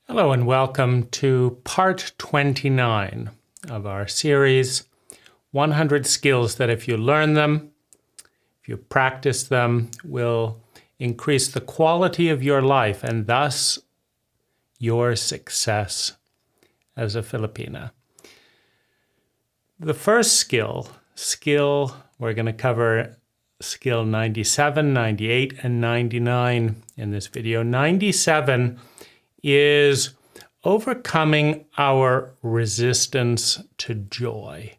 Hello and welcome to part 29 of our series, 100 skills that if you learn them, if you practice them, will increase the quality of your life and thus your success as a Filipina. The first skill we're going to cover skill 97, 98, and 99 in this video. 97 is overcoming our resistance to joy.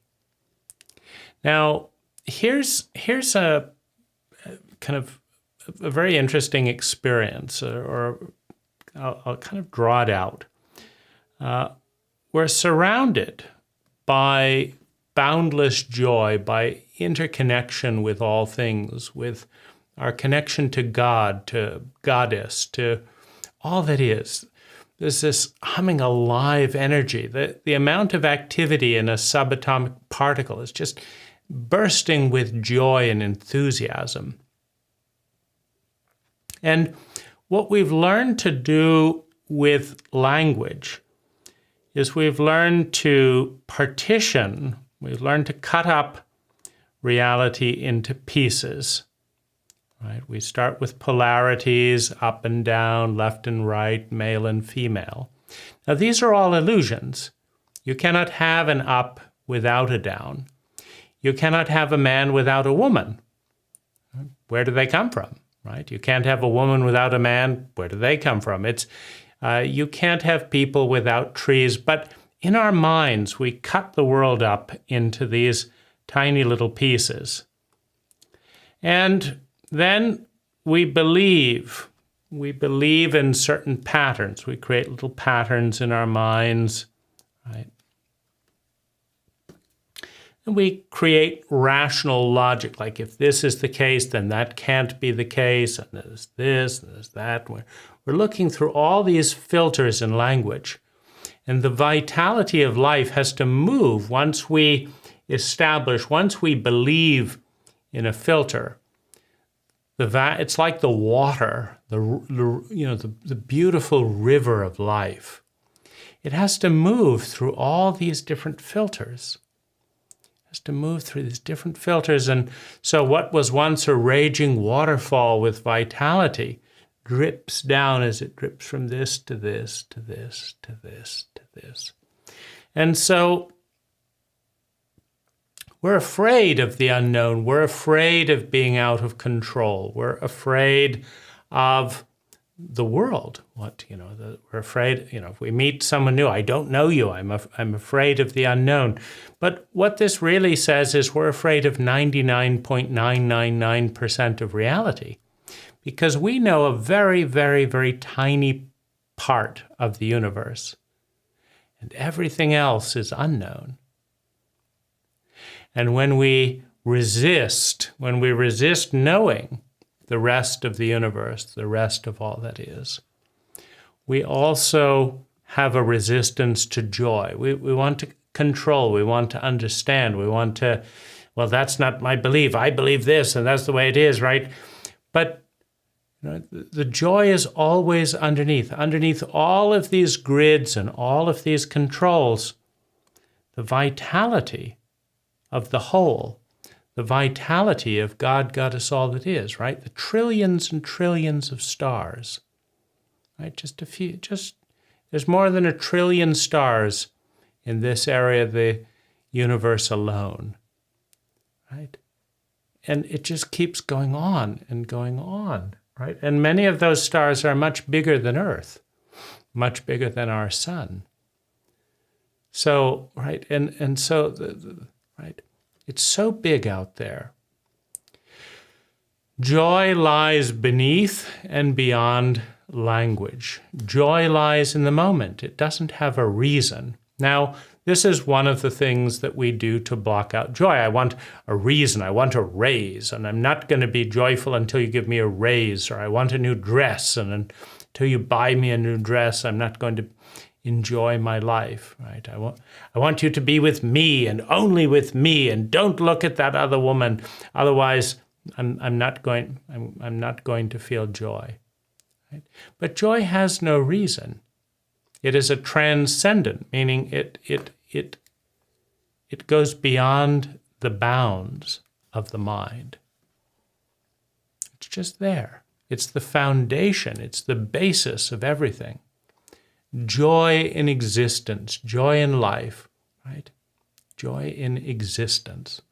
Now, here's a kind of a very interesting experience, or I'll kind of draw it out. We're surrounded by boundless joy, by interconnection with all things, with our connection to God, to Goddess, to all that is. There's this humming alive energy. The amount of activity in a subatomic particle is just bursting with joy and enthusiasm. And what we've learned to do with language is we've learned to partition, we've learned to cut up reality into pieces. Right? We start with polarities, up and down, left and right, male and female. Now, these are all illusions. You cannot have an up without a down. You cannot have a man without a woman. Where do they come from? Right? You can't have a woman without a man. Where do they come from? You can't have people without trees. But in our minds, we cut the world up into these tiny little pieces. And then we believe in certain patterns. We create little patterns in our minds, right? And we create rational logic, like if this is the case, then that can't be the case, and there's this, and there's that. We're looking through all these filters in language. And the vitality of life has to move once we establish, once we believe in a filter. It's like the water, the beautiful river of life. It has to move through all these different filters. It has to move through these different filters. And so what was once a raging waterfall with vitality drips down as it drips from this to this, to this, to this, to this. And so we're afraid of the unknown. We're afraid of being out of control. We're afraid of the world. We're afraid, if we meet someone new, I don't know you, I'm afraid of the unknown. But what this really says is we're afraid of 99.999% of reality, because we know a very, very, very tiny part of the universe, and everything else is unknown. And when we resist knowing the rest of the universe, the rest of all that is, we also have a resistance to joy. We want to control, we want to understand, we want to, well, that's not my belief, I believe this, and that's the way it is, right? But the joy is always underneath all of these grids and all of these controls, the vitality of the whole, the vitality of God, Goddess, all that is, right? The trillions and trillions of stars, right? There's more than 1 trillion stars in this area of the universe alone, right? And it just keeps going on and going on, right? And many of those stars are much bigger than Earth, much bigger than our sun. So, right, and so right? It's so big out there. Joy lies beneath and beyond language. Joy lies in the moment. It doesn't have a reason. Now, this is one of the things that we do to block out joy. I want a reason. I want a raise, and I'm not going to be joyful until you give me a raise, or I want a new dress, and until you buy me a new dress, I'm not going to enjoy my life, right? I want you to be with me and only with me, and don't look at that other woman. Otherwise, I'm not going to feel joy. Right? But joy has no reason. It is a transcendent, meaning it goes beyond the bounds of the mind. It's just there. It's the foundation. It's the basis of everything. Joy in existence, joy in life, right? Joy in existence.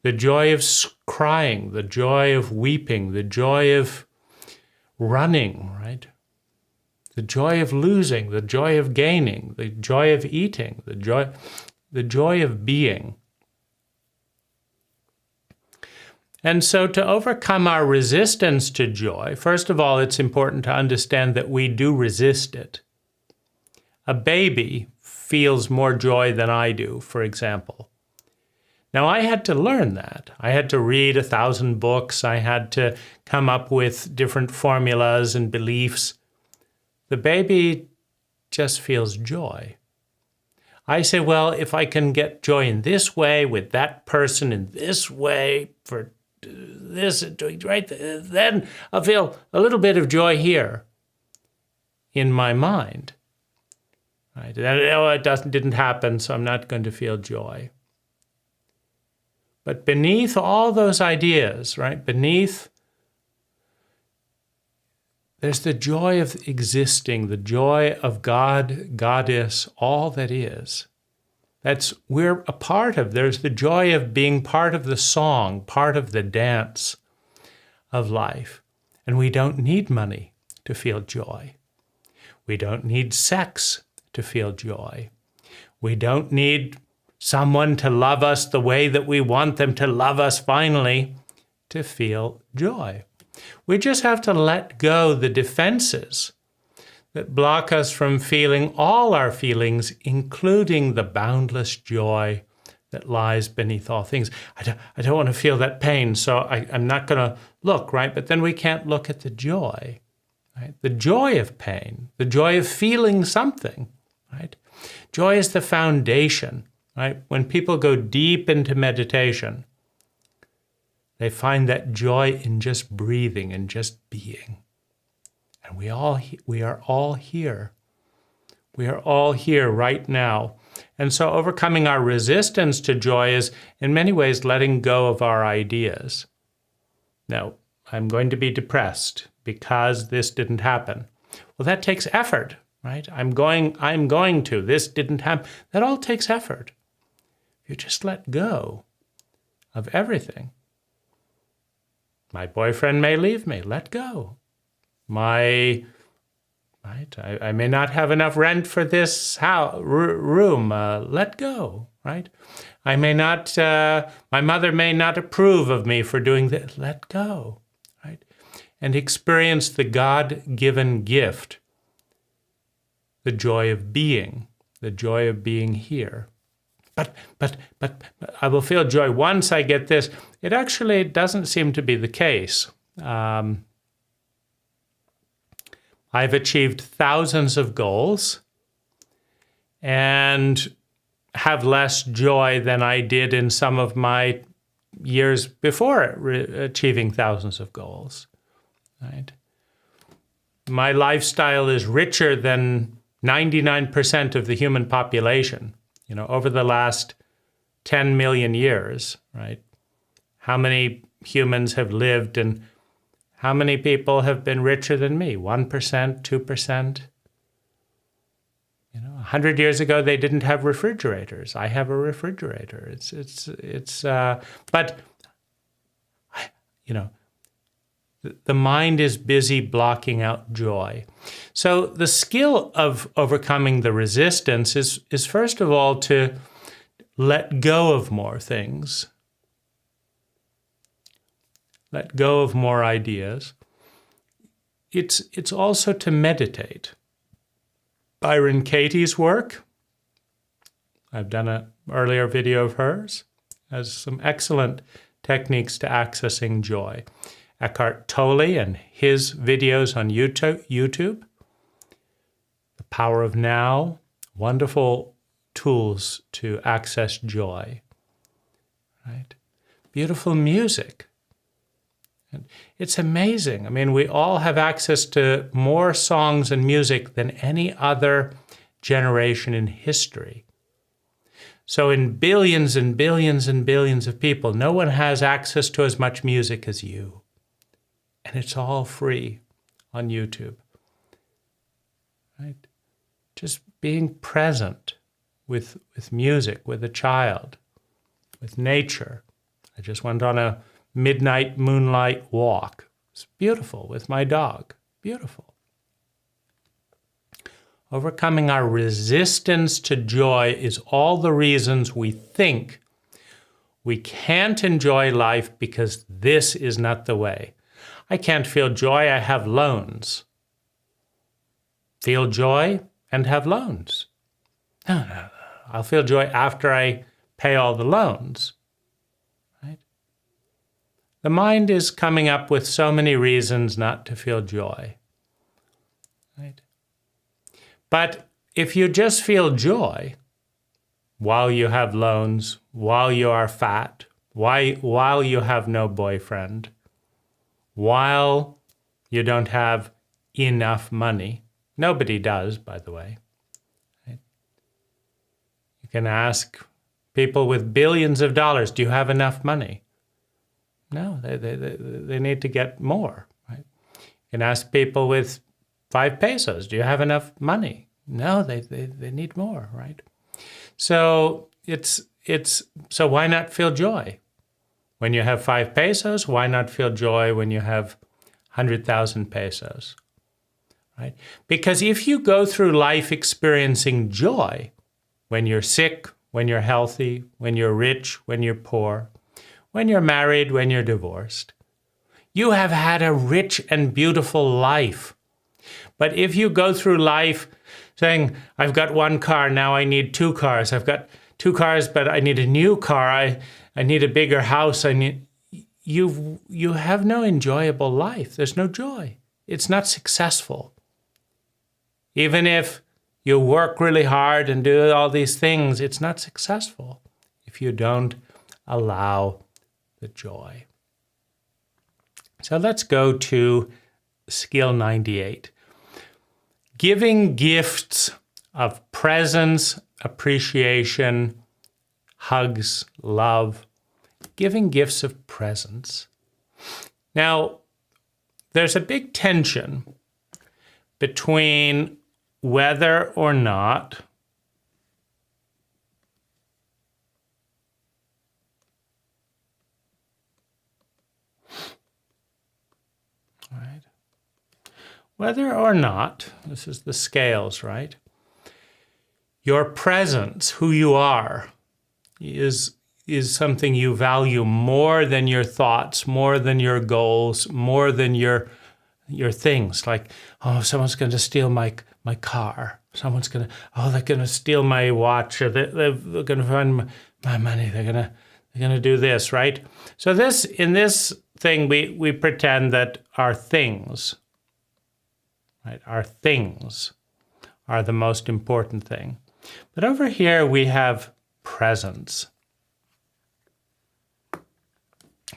The joy of crying, the joy of weeping, the joy of running, right? The joy of losing, the joy of gaining, the joy of eating, the joy of being. And so to overcome our resistance to joy, first of all, it's important to understand that we do resist it. A baby feels more joy than I do, for example. Now, I had to learn that. I had to read 1,000 books. I had to come up with different formulas and beliefs. The baby just feels joy. I say, well, if I can get joy in this way, with that person in this way, for this, right, then I'll feel a little bit of joy here in my mind. Right? It didn't happen, so I'm not going to feel joy. But beneath all those ideas, right, beneath, there's the joy of existing, the joy of God, Goddess, all that is. We're a part of. There's the joy of being part of the song, part of the dance of life. And we don't need money to feel joy. We don't need sex to feel joy. We don't need someone to love us the way that we want them to love us finally to feel joy. We just have to let go the defenses that block us from feeling all our feelings, including the boundless joy that lies beneath all things. I don't want to feel that pain, so I'm not going to look, right? But then we can't look at the joy, right? The joy of pain, the joy of feeling something, right? Joy is the foundation, right? When people go deep into meditation, they find that joy in just breathing and just being. And we are all here. We are all here right now. And so overcoming our resistance to joy is, in many ways, letting go of our ideas. Now, I'm going to be depressed because this didn't happen. Well, that takes effort, right? I'm going to. This didn't happen. That all takes effort. You just let go of everything. My boyfriend may leave me. Let go. I may not have enough rent for this room. Let go, right? My mother may not approve of me for doing that. Let go, right? And experience the God-given gift, the joy of being here. But I will feel joy once I get this. It actually doesn't seem to be the case. I've achieved thousands of goals and have less joy than I did in some of my years before achieving thousands of goals, right? My lifestyle is richer than 99% of the human population. Over the last 10 million years, right? How many humans have lived and how many people have been richer than me? 1%, 2%? 100 years ago, they didn't have refrigerators. I have a refrigerator. But the mind is busy blocking out joy. So the skill of overcoming the resistance is first of all to let go of more things. Let go of more ideas. It's also to meditate. Byron Katie's work, I've done an earlier video of hers, has some excellent techniques to accessing joy. Eckhart Tolle and his videos on YouTube, The Power of Now, wonderful tools to access joy, right? Beautiful music. And it's amazing. I mean, we all have access to more songs and music than any other generation in history. So in billions and billions and billions of people, no one has access to as much music as you. And it's all free on YouTube. Right? Just being present with music, with a child, with nature. I just went on a midnight moonlight walk. It's beautiful with my dog. Beautiful. Overcoming our resistance to joy is all the reasons we think we can't enjoy life because this is not the way. I can't feel joy, I have loans. Feel joy and have loans. No. I'll feel joy after I pay all the loans. Right? The mind is coming up with so many reasons not to feel joy. Right? But if you just feel joy while you have loans, while you are fat, while you have no boyfriend, while you don't have enough money, nobody does, by the way. Right? You can ask people with billions of dollars, do you have enough money? No, they need to get more. Right? You can ask people with 5 pesos, do you have enough money? No, they need more, right? So so why not feel joy? When you have 5 pesos, why not feel joy when you have 100,000 pesos? Right? Because if you go through life experiencing joy, when you're sick, when you're healthy, when you're rich, when you're poor, when you're married, when you're divorced, you have had a rich and beautiful life. But if you go through life saying, I've got 1 car, now I need 2 cars. I've got 2 cars, but I need a new car. I need a bigger house. You have no enjoyable life. There's no joy. It's not successful. Even if you work really hard and do all these things, it's not successful if you don't allow the joy. So let's go to skill 98. Giving gifts of presence, appreciation, hugs, love. Giving gifts of presence. Now, there's a big tension between whether or not whether or not, this is the scales, right? Your presence, who you are, is something you value more than your thoughts, more than your goals, more than your things. Like, oh, someone's going to steal my car. Someone's going to, they're going to steal my watch. Or they're going to find my money. They're going to do this, right? So in this thing, we pretend that our things, right? Our things are the most important thing. But over here we have presence.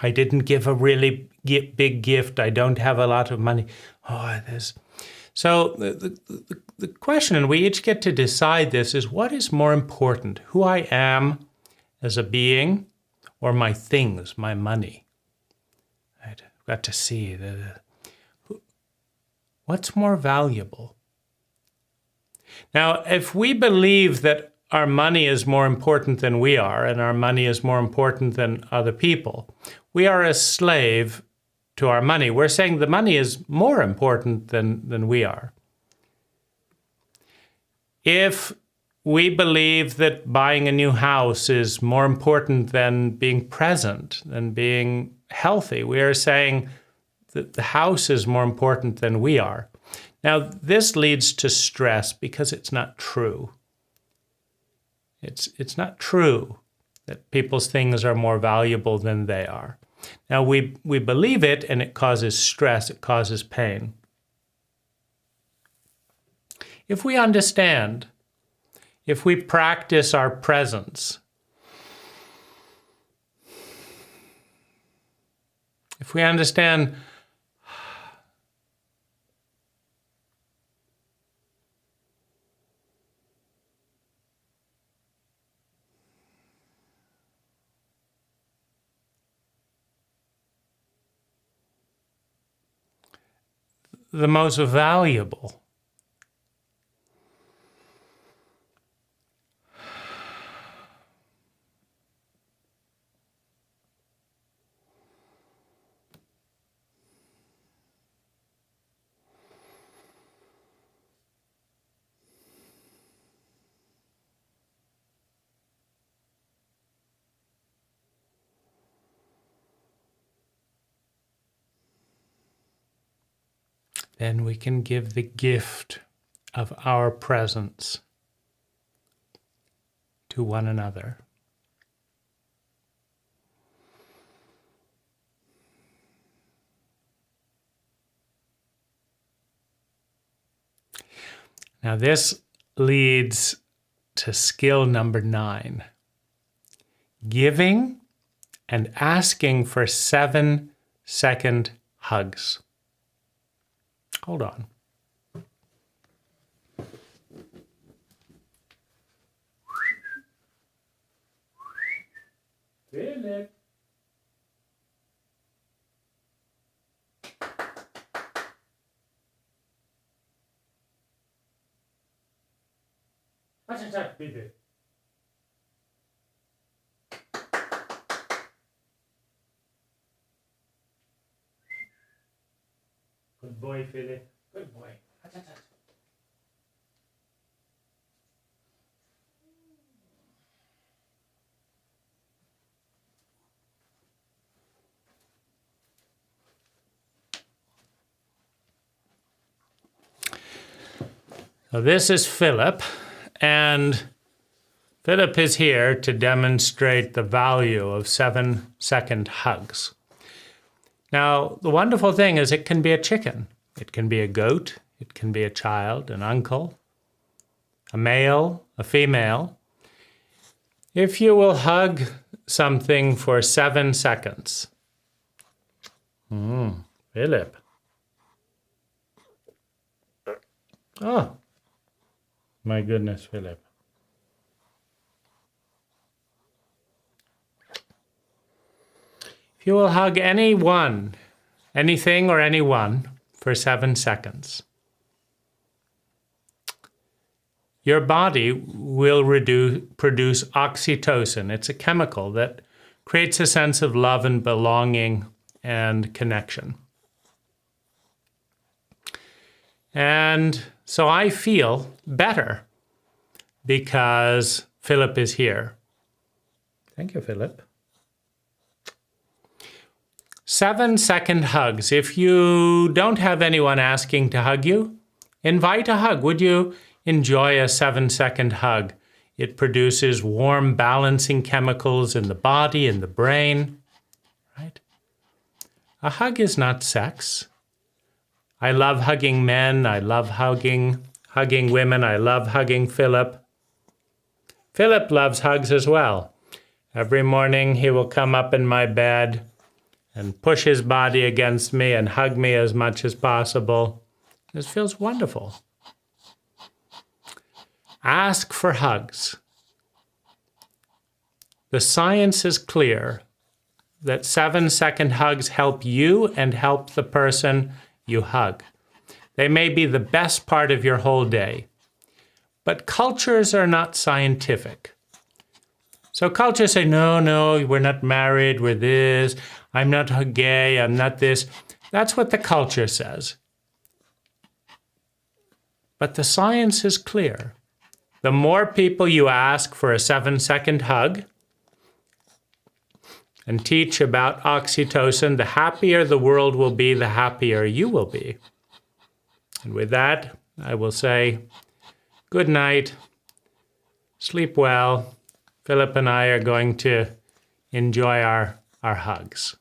I didn't give a really big gift. I don't have a lot of money. So the question, and we each get to decide this, is what is more important? Who I am as a being or my things, my money? Right? I've got to see what's more valuable. Now, if we believe that our money is more important than we are, and our money is more important than other people, we are a slave to our money. We're saying the money is more important than we are. If we believe that buying a new house is more important than being present, than being healthy, we are saying that the house is more important than we are. Now, this leads to stress because it's not true. It's not true that people's things are more valuable than they are. Now, we believe it, and it causes stress, it causes pain. If we understand, if we practice our presence, If we understand the most valuable, then we can give the gift of our presence to one another. Now this leads to skill number 9. Giving and asking for 7-second hugs. Hold on. Philip. What's that, baby? Good boy, Philip. Good boy. So this is Philip, and Philip is here to demonstrate the value of 7-second hugs. Now, the wonderful thing is it can be a chicken, it can be a goat, it can be a child, an uncle, a male, a female. If you will hug something for 7 seconds. Philip. Oh, my goodness, Philip. If you will hug anyone, anything or anyone for 7 seconds, your body will produce oxytocin. It's a chemical that creates a sense of love and belonging and connection. And so I feel better because Philip is here. Thank you, Philip. 7-second hugs. If you don't have anyone asking to hug you, invite a hug. Would you enjoy a 7-second hug? It produces warm, balancing chemicals in the body and the brain, right? A hug is not sex. I love hugging men. I love hugging women. I love hugging Philip. Philip loves hugs as well. Every morning he will come up in my bed and push his body against me and hug me as much as possible. This feels wonderful. Ask for hugs. The science is clear that 7-second hugs help you and help the person you hug. They may be the best part of your whole day, but cultures are not scientific. So cultures say, no, we're not married, we're this, I'm not gay, I'm not this. That's what the culture says. But the science is clear. The more people you ask for a 7-second hug and teach about oxytocin, the happier the world will be, the happier you will be. And with that, I will say, good night, sleep well. Philip and I are going to enjoy our hugs.